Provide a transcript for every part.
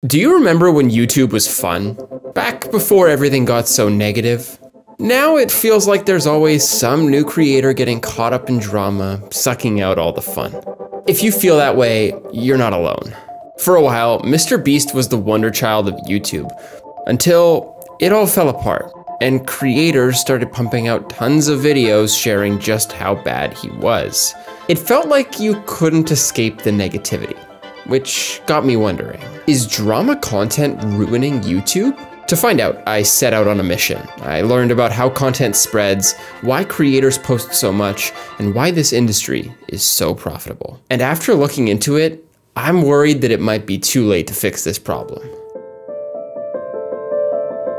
Do you remember when YouTube was fun? Back before everything got so negative? Now it feels like there's always some new creator getting caught up in drama, sucking out all the fun. If you feel that way, you're not alone. For a while, MrBeast was the wonder child of YouTube, until it all fell apart, and creators started pumping out tons of videos sharing just how bad he was. It felt like you couldn't escape the negativity, which got me wondering, is drama content ruining YouTube? To find out, I set out on a mission. I learned about how content spreads, why creators post so much, and why this industry is so profitable. And after looking into it, I'm worried that it might be too late to fix this problem.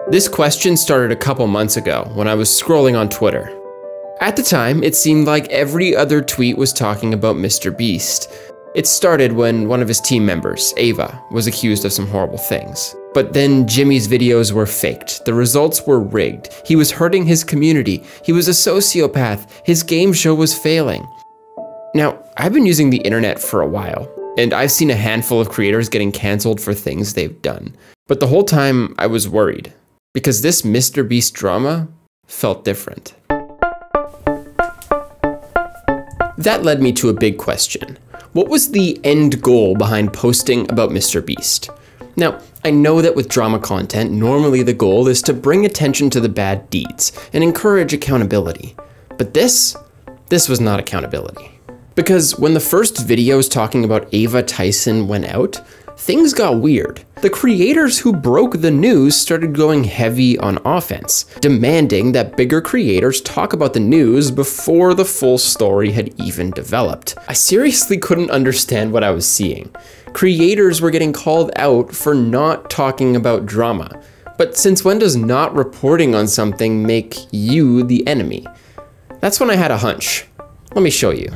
This question started a couple months ago when I was scrolling on Twitter. At the time, it seemed like every other tweet was talking about MrBeast. It started when one of his team members, Ava, was accused of some horrible things. But then Jimmy's videos were faked. The results were rigged. He was hurting his community. He was a sociopath. His game show was failing. Now, I've been using the internet for a while, and I've seen a handful of creators getting canceled for things they've done. But the whole time I was worried, because this MrBeast drama felt different. That led me to a big question. What was the end goal behind posting about MrBeast? Now, I know that with drama content, normally the goal is to bring attention to the bad deeds and encourage accountability. But this was not accountability. Because when the first videos talking about Ava Tyson went out, things got weird. The creators who broke the news started going heavy on offense, demanding that bigger creators talk about the news before the full story had even developed. I seriously couldn't understand what I was seeing. Creators were getting called out for not talking about drama. But since when does not reporting on something make you the enemy? That's when I had a hunch. Let me show you.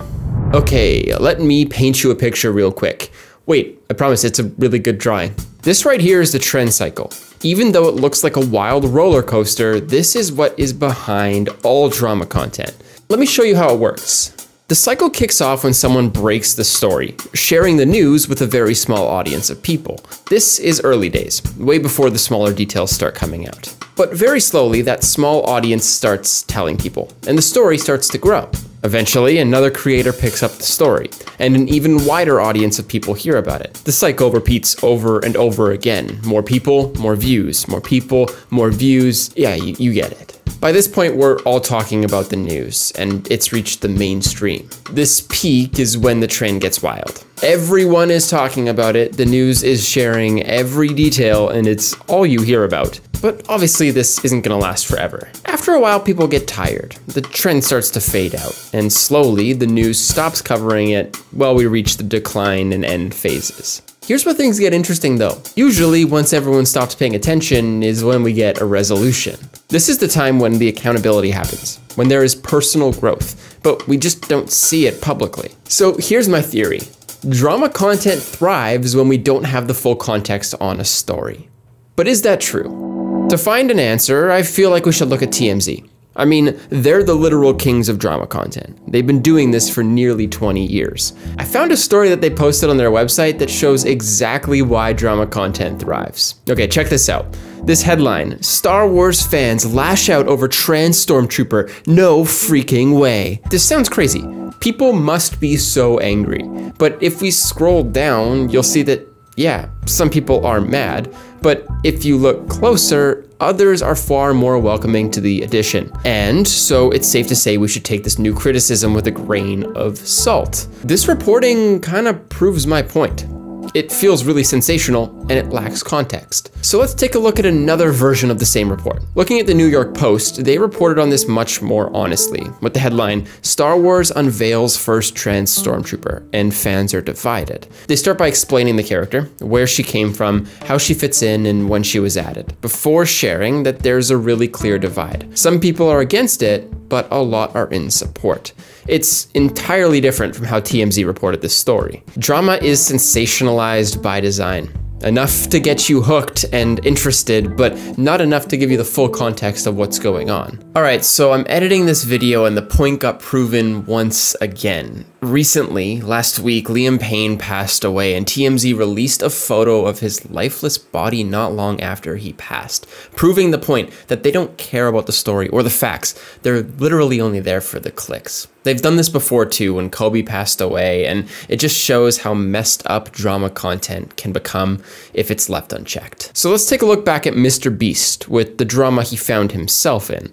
Okay, let me paint you a picture real quick. Wait, I promise it's a really good drawing. This right here is the trend cycle. Even though it looks like a wild roller coaster, this is what is behind all drama content. Let me show you how it works. The cycle kicks off when someone breaks the story, sharing the news with a very small audience of people. This is early days, way before the smaller details start coming out. But very slowly, that small audience starts telling people, and the story starts to grow. Eventually, another creator picks up the story, and an even wider audience of people hear about it. The cycle repeats over and over again. More people, more views. More people, more views. Yeah, you get it. By this point, we're all talking about the news, and it's reached the mainstream. This peak is when the trend gets wild. Everyone is talking about it, the news is sharing every detail, and it's all you hear about. But obviously this isn't gonna last forever. After a while, people get tired. The trend starts to fade out, and slowly the news stops covering it while we reach the decline and end phases. Here's where things get interesting though. Usually, once everyone stops paying attention is when we get a resolution. This is the time when the accountability happens, when there is personal growth, but we just don't see it publicly. So here's my theory. Drama content thrives when we don't have the full context on a story. But is that true? To find an answer, I feel like we should look at TMZ. I mean, they're the literal kings of drama content. They've been doing this for nearly 20 years. I found a story that they posted on their website that shows exactly why drama content thrives. Okay, check this out. This headline, Star Wars fans lash out over trans stormtrooper, no freaking way. This sounds crazy. People must be so angry. But if we scroll down, you'll see that, yeah, some people are mad. But if you look closer, others are far more welcoming to the addition. And so it's safe to say we should take this new criticism with a grain of salt. This reporting kind of proves my point. It feels really sensational and it lacks context. So let's take a look at another version of the same report. Looking at the New York Post, they reported on this much more honestly, with the headline, Star Wars unveils first trans stormtrooper and fans are divided. They start by explaining the character, where she came from, how she fits in, and when she was added, before sharing that there's a really clear divide. Some people are against it, but a lot are in support. It's entirely different from how TMZ reported this story. Drama is sensationalized by design. Enough to get you hooked and interested, but not enough to give you the full context of what's going on. Alright, so I'm editing this video and the point got proven once again. Recently, last week, Liam Payne passed away and TMZ released a photo of his lifeless body not long after he passed, proving the point that they don't care about the story or the facts. They're literally only there for the clicks. They've done this before too when Kobe passed away, and it just shows how messed up drama content can become if it's left unchecked. So let's take a look back at MrBeast with the drama he found himself in.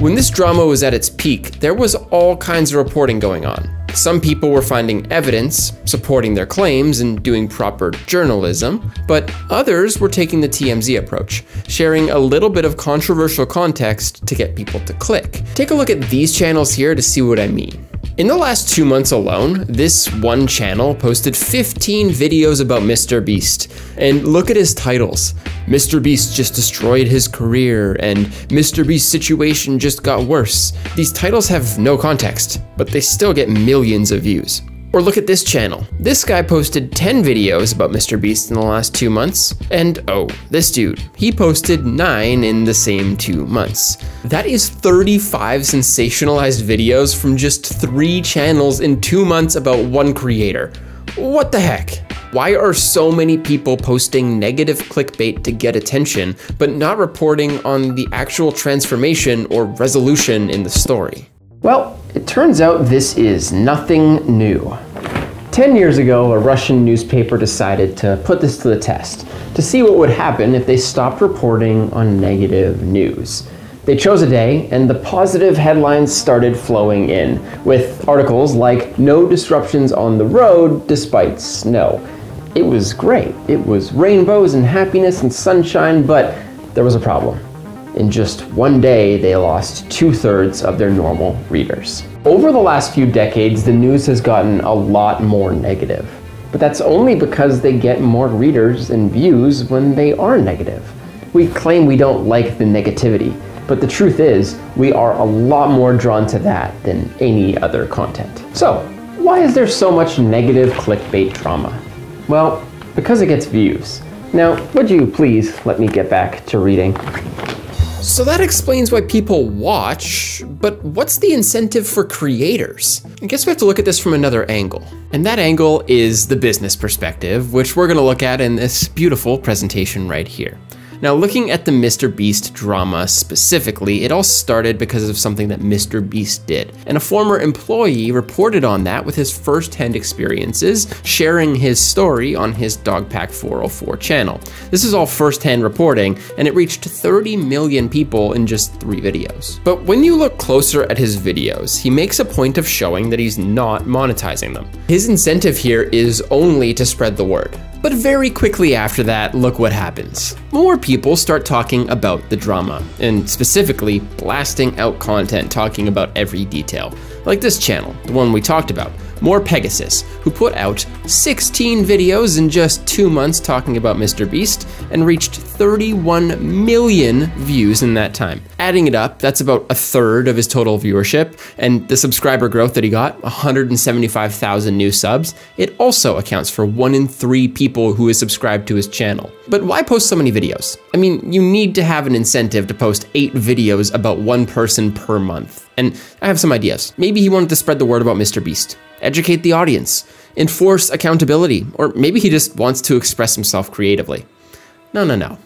When this drama was at its peak, there was all kinds of reporting going on. Some people were finding evidence, supporting their claims, and doing proper journalism, but others were taking the TMZ approach, sharing a little bit of controversial context to get people to click. Take a look at these channels here to see what I mean. In the last 2 months alone, this one channel posted 15 videos about MrBeast, and look at his titles. MrBeast just destroyed his career, and MrBeast's situation just got worse. These titles have no context, but they still get millions of views. Or look at this channel. This guy posted 10 videos about MrBeast in the last 2 months, and oh, this dude, he posted 9 in the same 2 months. That is 35 sensationalized videos from just 3 channels in 2 months about one creator. What the heck? Why are so many people posting negative clickbait to get attention, but not reporting on the actual transformation or resolution in the story? Well, it turns out this is nothing new. 10 years ago, a Russian newspaper decided to put this to the test, to see what would happen if they stopped reporting on negative news. They chose a day, and the positive headlines started flowing in, with articles like, "No disruptions on the road despite snow." It was great. It was rainbows and happiness and sunshine, but there was a problem. In just one day, they lost 2/3 of their normal readers. Over the last few decades, the news has gotten a lot more negative. But that's only because they get more readers and views when they are negative. We claim we don't like the negativity, but the truth is, we are a lot more drawn to that than any other content. So, why is there so much negative clickbait drama? Well, because it gets views. Now, would you please let me get back to reading? So that explains why people watch, but what's the incentive for creators? I guess we have to look at this from another angle. And that angle is the business perspective, which we're gonna look at in this beautiful presentation right here. Now, looking at the MrBeast drama specifically, it all started because of something that MrBeast did. And a former employee reported on that with his first-hand experiences, sharing his story on his Dogpack 404 channel. This is all first-hand reporting, and it reached 30 million people in just 3 videos. But when you look closer at his videos, he makes a point of showing that he's not monetizing them. His incentive here is only to spread the word. But very quickly after that, look what happens. More people start talking about the drama, and specifically blasting out content talking about every detail. Like this channel, the one we talked about, More Pegasus, who put out 16 videos in just 2 months talking about MrBeast and reached 31 million views in that time. Adding it up, that's about 1/3 of his total viewership, and the subscriber growth that he got, 175,000 new subs, it also accounts for 1 in 3 people who is subscribed to his channel. But why post so many videos? I mean, you need to have an incentive to post 8 videos about one person per month. And I have some ideas. Maybe he wanted to spread the word about MrBeast, educate the audience, enforce accountability, or maybe he just wants to express himself creatively. No.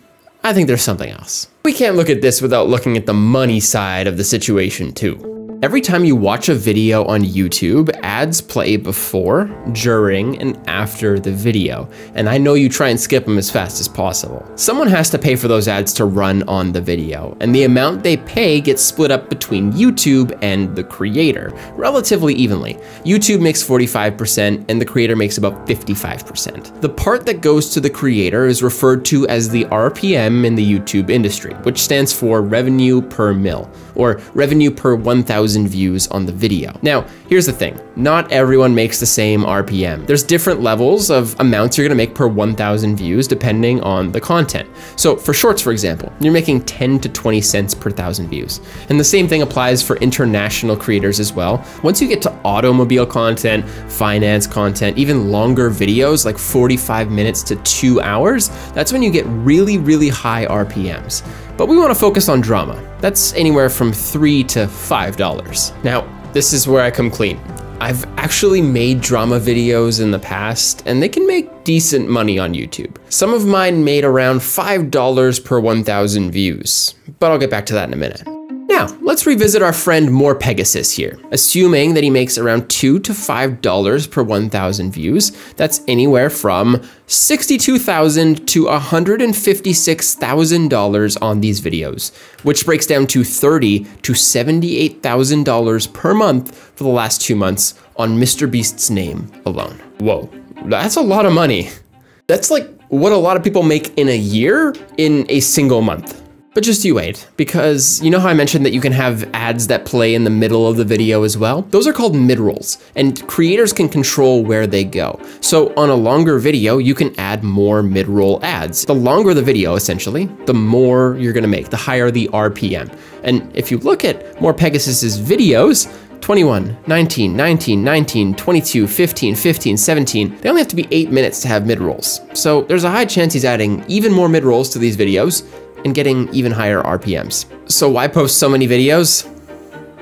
I think there's something else. We can't look at this without looking at the money side of the situation too. Every time you watch a video on YouTube, ads play before, during, and after the video. And I know you try and skip them as fast as possible. Someone has to pay for those ads to run on the video, and the amount they pay gets split up between YouTube and the creator, relatively evenly. YouTube makes 45%, and the creator makes about 55%. The part that goes to the creator is referred to as the RPM in the YouTube industry, which stands for revenue per mil, or revenue per 1,000 1,000 views on the video. Now, here's the thing. Not everyone makes the same RPM. There's different levels of amounts you're gonna make per 1,000 views depending on the content. So for shorts, for example, you're making 10 to 20 cents per 1,000 views. And the same thing applies for international creators as well. Once you get to automobile content, finance content, even longer videos like 45 minutes to 2 hours, that's when you get really, really high RPMs. But we wanna focus on drama. That's anywhere from $3 to $5. Now, this is where I come clean. I've actually made drama videos in the past, and they can make decent money on YouTube. Some of mine made around $5 per 1,000 views, but I'll get back to that in a minute. Now, let's revisit our friend MrBeast here. Assuming that he makes around $2 to $5 per 1,000 views, that's anywhere from $62,000 to $156,000 on these videos, which breaks down to $30,000 to $78,000 per month for the last 2 months on MrBeast's name alone. Whoa, that's a lot of money. That's like what a lot of people make in a year in a single month. But just you wait, because you know how I mentioned that you can have ads that play in the middle of the video as well? Those are called mid-rolls, and creators can control where they go. So on a longer video, you can add more mid-roll ads. The longer the video, essentially, the more you're gonna make, the higher the RPM. And if you look at MrBeast's videos, 21, 19, 19, 19, 22, 15, 15, 17, they only have to be 8 minutes to have mid-rolls. So there's a high chance he's adding even more mid-rolls to these videos and getting even higher RPMs. So why post so many videos?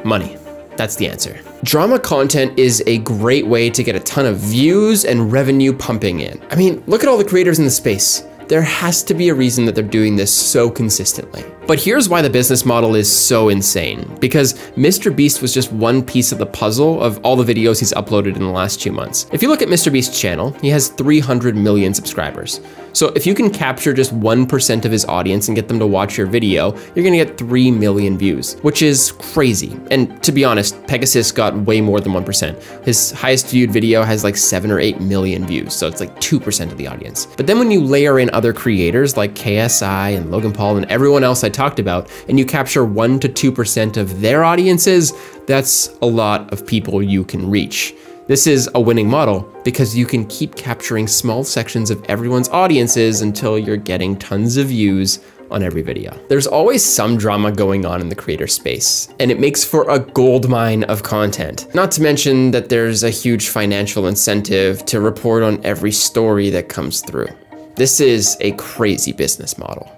Money. That's the answer. Drama content is a great way to get a ton of views and revenue pumping in. I mean, look at all the creators in the space. There has to be a reason that they're doing this so consistently. But here's why the business model is so insane, because MrBeast was just one piece of the puzzle of all the videos he's uploaded in the last 2 months. If you look at MrBeast's channel, he has 300 million subscribers. So if you can capture just 1% of his audience and get them to watch your video, you're gonna get 3 million views, which is crazy. And to be honest, Pegasus got way more than 1%. His highest viewed video has like 7 or 8 million views, so it's like 2% of the audience. But then when you layer in other creators like KSI and Logan Paul and everyone else I talked about, and you capture 1 to 2% of their audiences, that's a lot of people you can reach. This is a winning model because you can keep capturing small sections of everyone's audiences until you're getting tons of views on every video. There's always some drama going on in the creator space, and it makes for a goldmine of content. Not to mention that there's a huge financial incentive to report on every story that comes through. This is a crazy business model.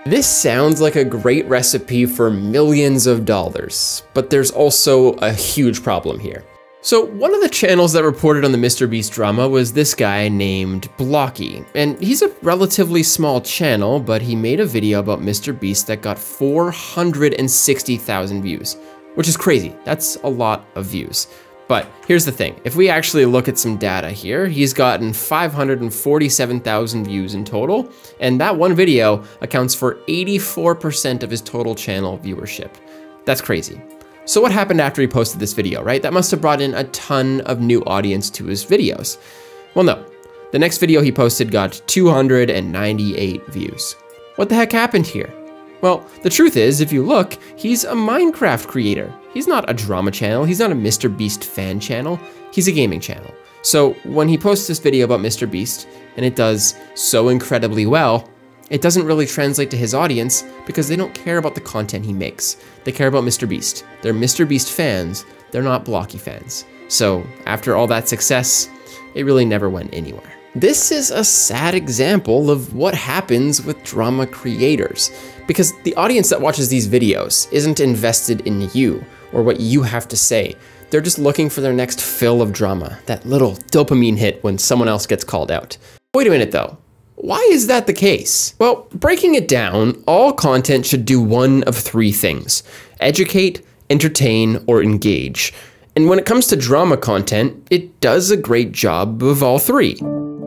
This sounds like a great recipe for millions of dollars, but there's also a huge problem here. So one of the channels that reported on the MrBeast drama was this guy named Blocky, and he's a relatively small channel, but he made a video about MrBeast that got 460,000 views, which is crazy. That's a lot of views. But here's the thing, if we actually look at some data here, he's gotten 547,000 views in total, and that one video accounts for 84% of his total channel viewership. That's crazy. So what happened after he posted this video, right? That must have brought in a ton of new audience to his videos. Well, no. The next video he posted got 298 views. What the heck happened here? Well, the truth is, if you look, he's a Minecraft creator. He's not a drama channel, he's not a MrBeast fan channel, he's a gaming channel. So when he posts this video about MrBeast, and it does so incredibly well, it doesn't really translate to his audience because they don't care about the content he makes. They care about MrBeast. They're MrBeast fans, they're not Blocky fans. So after all that success, it really never went anywhere. This is a sad example of what happens with drama creators, because the audience that watches these videos isn't invested in you or what you have to say. They're just looking for their next fill of drama, that little dopamine hit when someone else gets called out. Wait a minute though. Why is that the case? Well, breaking it down, all content should do one of 3 things: educate, entertain, or engage. And when it comes to drama content, it does a great job of all 3.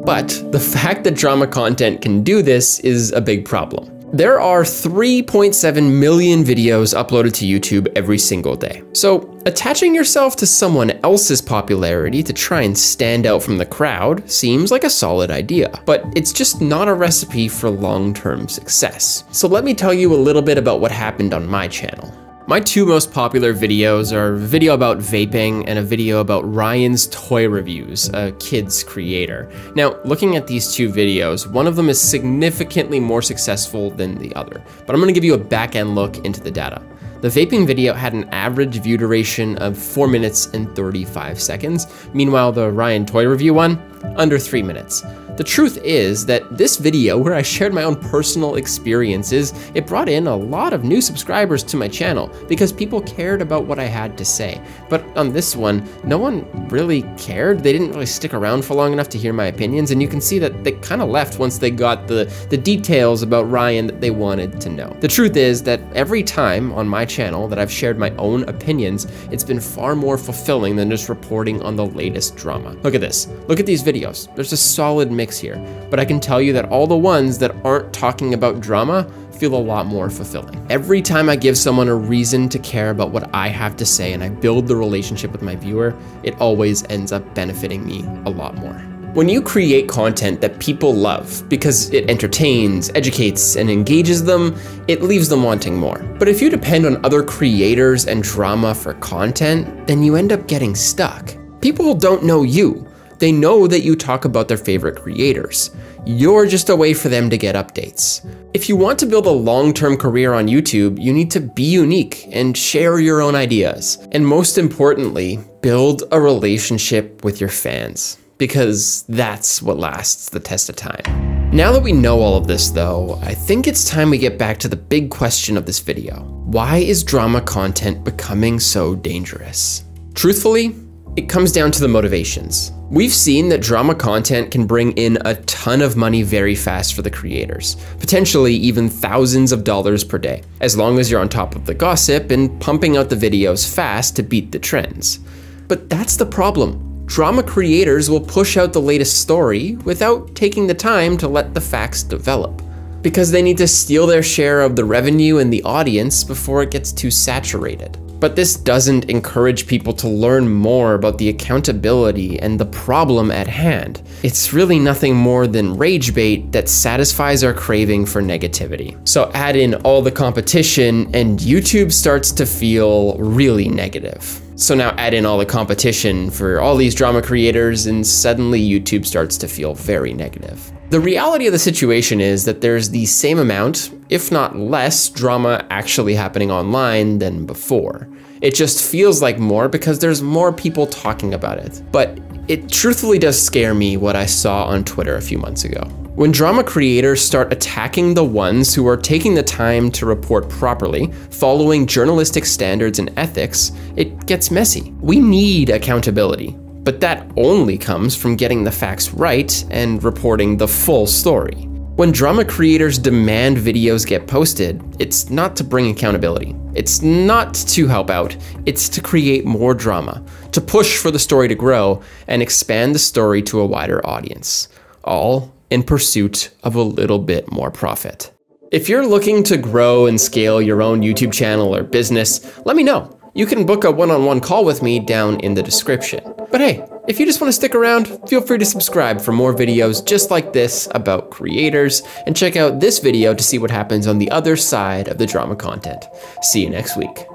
But the fact that drama content can do this is a big problem. There are 3.7 million videos uploaded to YouTube every single day. So attaching yourself to someone else's popularity to try and stand out from the crowd seems like a solid idea, but it's just not a recipe for long-term success. So let me tell you a little bit about what happened on my channel. My two most popular videos are a video about vaping and a video about Ryan's toy reviews, a kid's creator. Now, looking at these two videos, one of them is significantly more successful than the other, but I'm gonna give you a back-end look into the data. The vaping video had an average view duration of 4 minutes and 35 seconds. Meanwhile, the Ryan toy review one, under 3 minutes. The truth is that this video, where I shared my own personal experiences, it brought in a lot of new subscribers to my channel because people cared about what I had to say. But on this one, no one really cared. They didn't really stick around for long enough to hear my opinions, and you can see that they kind of left once they got the details about Ryan that they wanted to know. The truth is that every time on my channel that I've shared my own opinions, it's been far more fulfilling than just reporting on the latest drama. Look at this. Look at these videos. There's a solid mix here, but I can tell you that all the ones that aren't talking about drama feel a lot more fulfilling. Every time I give someone a reason to care about what I have to say and I build the relationship with my viewer, it always ends up benefiting me a lot more. When you create content that people love because it entertains, educates, and engages them, it leaves them wanting more. But if you depend on other creators and drama for content, then you end up getting stuck. People don't know you. They know that you talk about their favorite creators. You're just a way for them to get updates. If you want to build a long-term career on YouTube, you need to be unique and share your own ideas. And most importantly, build a relationship with your fans, because that's what lasts the test of time. Now that we know all of this though, I think it's time we get back to the big question of this video. Why is drama content becoming so dangerous? Truthfully, it comes down to the motivations. We've seen that drama content can bring in a ton of money very fast for the creators, potentially even thousands of dollars per day, as long as you're on top of the gossip and pumping out the videos fast to beat the trends. But that's the problem. Drama creators will push out the latest story without taking the time to let the facts develop, because they need to steal their share of the revenue and the audience before it gets too saturated. But this doesn't encourage people to learn more about the accountability and the problem at hand. It's really nothing more than rage bait that satisfies our craving for negativity. So add in all the competition and YouTube starts to feel really negative. So now add in all the competition for all these drama creators and suddenly YouTube starts to feel very negative. The reality of the situation is that there's the same amount, if not less, drama actually happening online than before. It just feels like more because there's more people talking about it. But it truthfully does scare me what I saw on Twitter a few months ago. When drama creators start attacking the ones who are taking the time to report properly, following journalistic standards and ethics, it gets messy. We need accountability. But that only comes from getting the facts right and reporting the full story. When drama creators demand videos get posted, it's not to bring accountability. It's not to help out. It's to create more drama, to push for the story to grow and expand the story to a wider audience, all in pursuit of a little bit more profit. If you're looking to grow and scale your own YouTube channel or business, let me know. You can book a one-on-one call with me down in the description. But hey, if you just want to stick around, feel free to subscribe for more videos just like this about creators, and check out this video to see what happens on the other side of the drama content. See you next week.